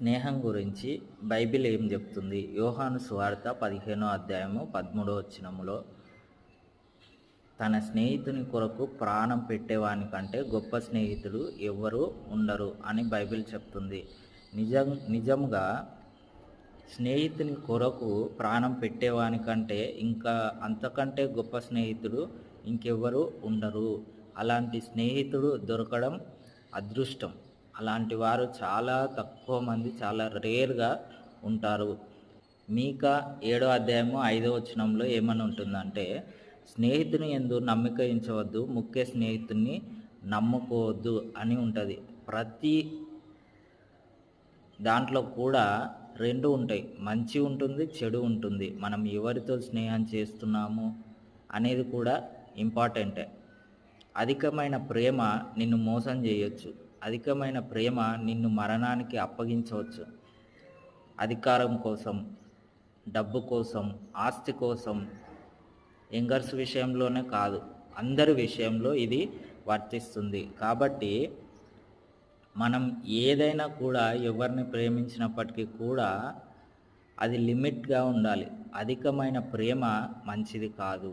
స్నేహం గురించి బైబిల్ ఏం చెప్తుంది? యోహాను సువార్త 15వ అధ్యాయము 13వ వచనములో, తన స్నేహితుని కొరకు ప్రాణం పెట్టేవాని కంటే గొప్ప స్నేహితుడు ఎవ్వరూ ఉండరు అని బైబిల్ చెప్తుంది. నిజంగా స్నేహితుని కొరకు ప్రాణం పెట్టేవాని కంటే ఇంకా అంతకంటే గొప్ప స్నేహితుడు ఇంకెవ్వరూ ఉండరు. అలాంటి స్నేహితుడు దొరకడం అదృష్టం. అలాంటి వారు చాలా తక్కువ మంది, చాలా రేర్గా ఉంటారు. మీకా 7వ అధ్యాయము 5వ వచనంలో ఏమని ఉంటుందంటే, స్నేహితుని యందు నమ్మిక ఉంచవద్దు, ముఖ్య స్నేహితుని నమ్ముకోవద్దు అని ఉంటుంది. ప్రతి దాంట్లో కూడా రెండు ఉంటాయి, మంచి ఉంటుంది, చెడు ఉంటుంది. మనం ఎవరితో స్నేహం చేస్తున్నాము అనేది కూడా ఇంపార్టెంటే. అధికమైన ప్రేమ నిన్ను మోసం చేయొచ్చు. అధికమైన ప్రేమ నిన్ను మరణానికి అప్పగించవచ్చు. అధికారం కోసం, డబ్బు కోసం, ఆస్తి కోసం, యంగర్స్ విషయంలోనే కాదు, అందరి విషయంలో ఇది వర్తిస్తుంది. కాబట్టి మనం ఏదైనా కూడా ఎవరిని ప్రేమించినప్పటికీ కూడా అది లిమిట్గా ఉండాలి. అధికమైన ప్రేమ మంచిది కాదు.